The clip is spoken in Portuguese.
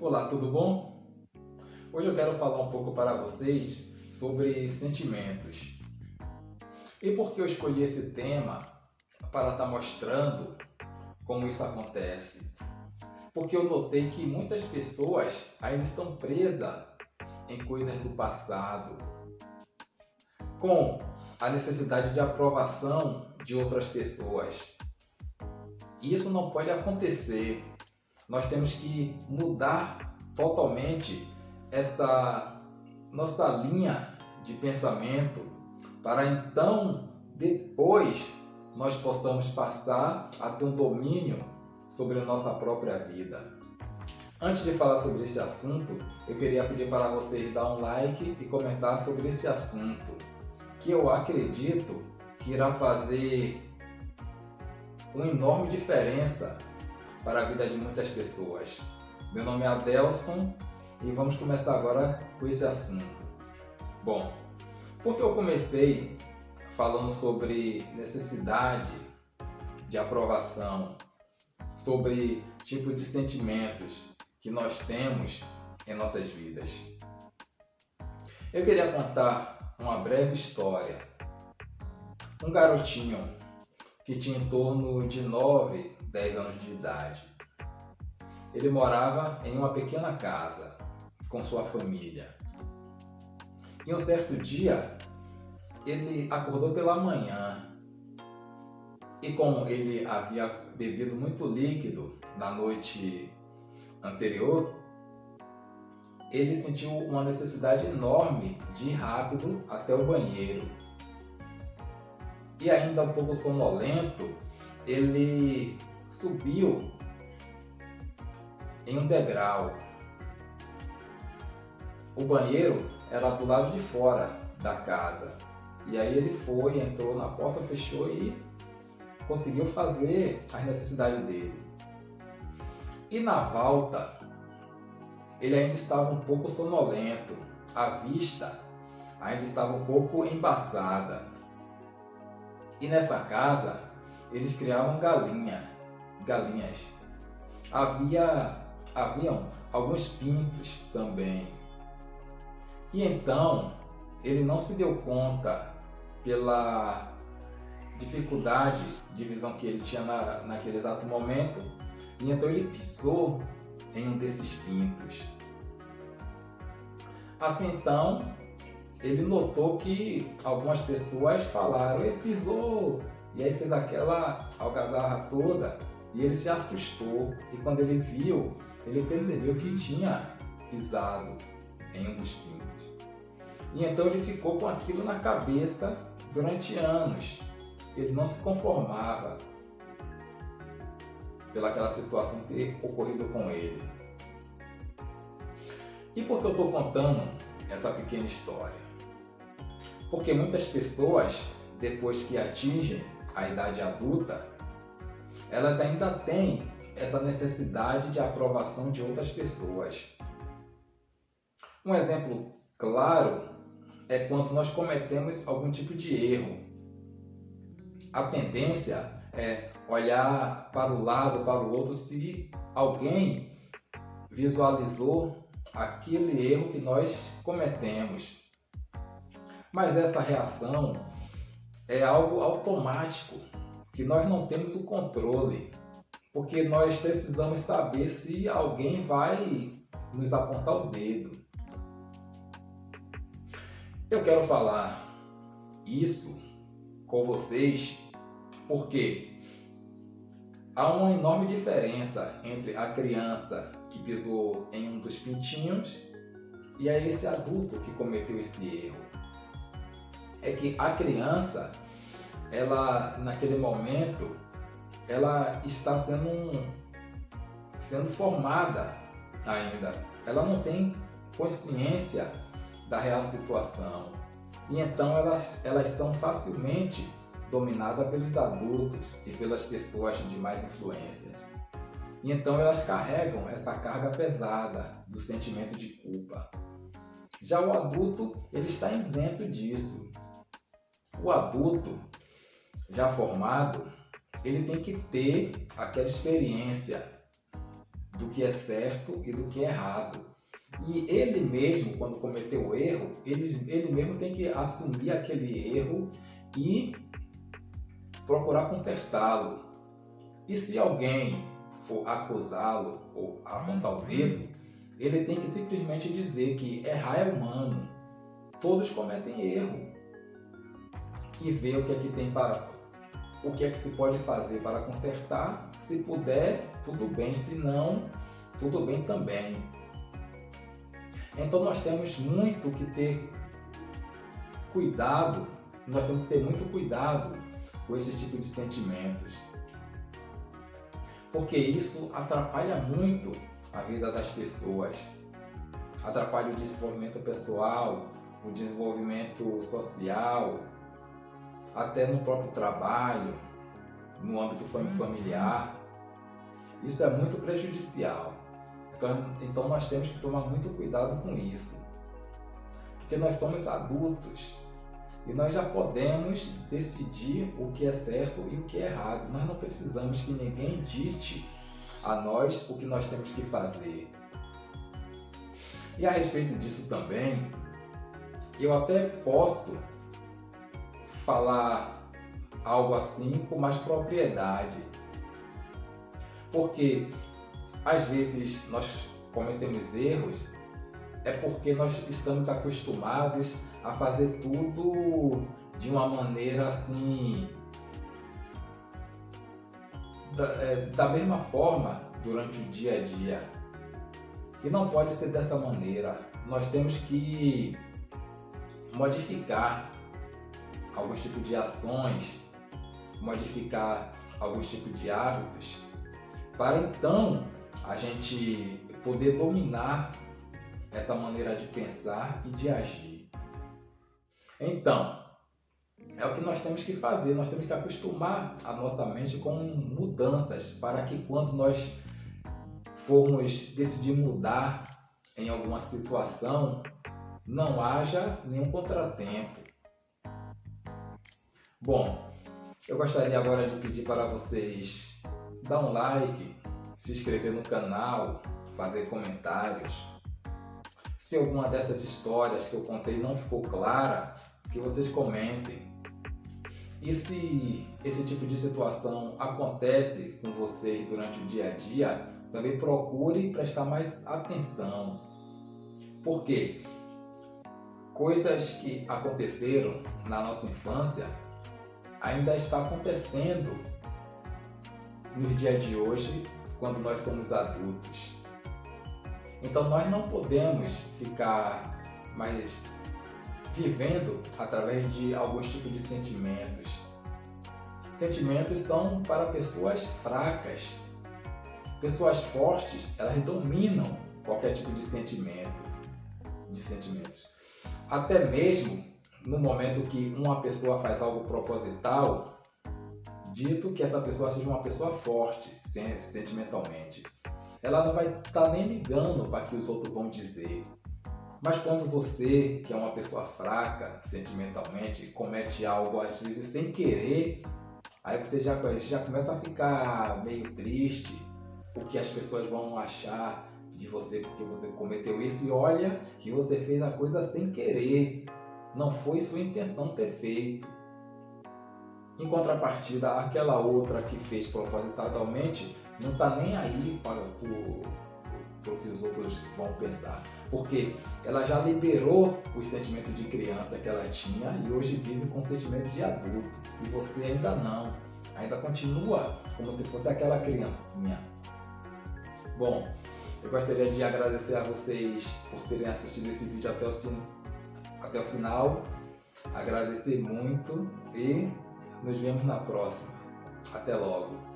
Olá, tudo bom? Hoje eu quero falar um pouco para vocês sobre sentimentos. E por que eu escolhi esse tema para estar mostrando como isso acontece? Porque eu notei que muitas pessoas ainda estão presas em coisas do passado, com a necessidade de aprovação de outras pessoas. E isso não pode acontecer. Nós temos que mudar totalmente essa nossa linha de pensamento para então depois nós possamos passar a ter um domínio sobre a nossa própria vida. Antes de falar sobre esse assunto, eu queria pedir para vocês dar um like e comentar sobre esse assunto, que eu acredito que irá fazer uma enorme diferença para a vida de muitas pessoas. Meu nome é Adelson e vamos começar agora com esse assunto. Bom, porque eu comecei falando sobre necessidade de aprovação, sobre tipo de sentimentos que nós temos em nossas vidas. Eu queria contar uma breve história. Um garotinho que tinha em torno de 9, 10 anos de idade. Ele morava em uma pequena casa com sua família. E um certo dia, ele acordou pela manhã e como ele havia bebido muito líquido na noite anterior, ele sentiu uma necessidade enorme de ir rápido até o banheiro. E ainda um pouco sonolento, ele subiu em um degrau. O banheiro era do lado de fora da casa. E aí ele foi, entrou na porta, fechou e conseguiu fazer as necessidades dele. E na volta, ele ainda estava um pouco sonolento. A vista ainda estava um pouco embaçada. E nessa casa, eles criavam galinhas. Haviam alguns pintos também. E então, ele não se deu conta pela dificuldade de visão que ele tinha naquele exato momento. E então ele pisou em um desses pintos. Assim então, ele notou que algumas pessoas falaram, ele pisou, e aí fez aquela algazarra toda, e ele se assustou, e quando ele viu, ele percebeu que tinha pisado em um dos pintos. E então ele ficou com aquilo na cabeça durante anos, ele não se conformava pelaquela situação ter ocorrido com ele. E por que eu estou contando essa pequena história? Porque muitas pessoas, depois que atingem a idade adulta, elas ainda têm essa necessidade de aprovação de outras pessoas. Um exemplo claro é quando nós cometemos algum tipo de erro. A tendência é olhar para o lado, para o outro, se alguém visualizou aquele erro que nós cometemos. Mas essa reação é algo automático, que nós não temos o controle, porque nós precisamos saber se alguém vai nos apontar o dedo. Eu quero falar isso com vocês porque há uma enorme diferença entre a criança que pisou em um dos pintinhos e a esse adulto que cometeu esse erro. É que a criança, ela naquele momento, ela está sendo formada ainda. Ela não tem consciência da real situação. E então elas são facilmente dominadas pelos adultos e pelas pessoas de mais influências. E então elas carregam essa carga pesada do sentimento de culpa. Já o adulto, ele está isento disso. O adulto, já formado, ele tem que ter aquela experiência do que é certo e do que é errado. E ele mesmo, quando cometeu o erro, ele mesmo tem que assumir aquele erro e procurar consertá-lo. E se alguém for acusá-lo ou apontar o dedo, ele tem que simplesmente dizer que errar é humano. Todos cometem erro. E ver o que é que tem o que é que se pode fazer para consertar. Se puder, tudo bem. Se não, tudo bem também. Então nós temos muito que ter cuidado. Nós temos que ter muito cuidado com esse tipo de sentimentos. Porque isso atrapalha muito a vida das pessoas. Atrapalha o desenvolvimento pessoal, o desenvolvimento social, até no próprio trabalho, no âmbito familiar. Isso é muito prejudicial. Então nós temos que tomar muito cuidado com isso. Porque nós somos adultos e nós já podemos decidir o que é certo e o que é errado. Nós não precisamos que ninguém dite a nós o que nós temos que fazer. E a respeito disso também, eu até posso falar algo assim com mais propriedade. Porque às vezes nós cometemos erros é porque nós estamos acostumados a fazer tudo de uma maneira assim, da mesma forma durante o dia a dia. E não pode ser dessa maneira. Nós temos que modificar alguns tipos de ações, modificar alguns tipos de hábitos, para então a gente poder dominar essa maneira de pensar e de agir. Então, é o que nós temos que fazer. Nós temos que acostumar a nossa mente com mudanças, para que quando nós formos decidir mudar em alguma situação, não haja nenhum contratempo. Bom, eu gostaria agora de pedir para vocês dar um like, se inscrever no canal, fazer comentários. Se alguma dessas histórias que eu contei não ficou clara, que vocês comentem. E se esse tipo de situação acontece com vocês durante o dia a dia, também procure prestar mais atenção. Por quê? Coisas que aconteceram na nossa infância ainda está acontecendo nos dias de hoje, quando nós somos adultos. Então nós não podemos ficar mais vivendo através de alguns tipos de sentimentos. Sentimentos são para pessoas fracas. Pessoas fortes, elas dominam qualquer tipo de sentimentos. Até mesmo no momento que uma pessoa faz algo proposital, dito que essa pessoa seja uma pessoa forte sentimentalmente, ela não vai estar nem ligando para o que os outros vão dizer. Mas quando você, que é uma pessoa fraca sentimentalmente, comete algo às vezes sem querer, aí você já começa a ficar meio triste, o que as pessoas vão achar de você porque você cometeu isso, e olha que você fez a coisa sem querer, não foi sua intenção ter feito. Em contrapartida, aquela outra que fez propositalmente não está nem aí para o que os outros vão pensar, porque ela já liberou os sentimentos de criança que ela tinha e hoje vive com sentimentos de adulto, e você ainda não, ainda continua como se fosse aquela criancinha. Bom, eu gostaria de agradecer a vocês por terem assistido esse vídeo até o final, agradecer muito e nos vemos na próxima. Até logo!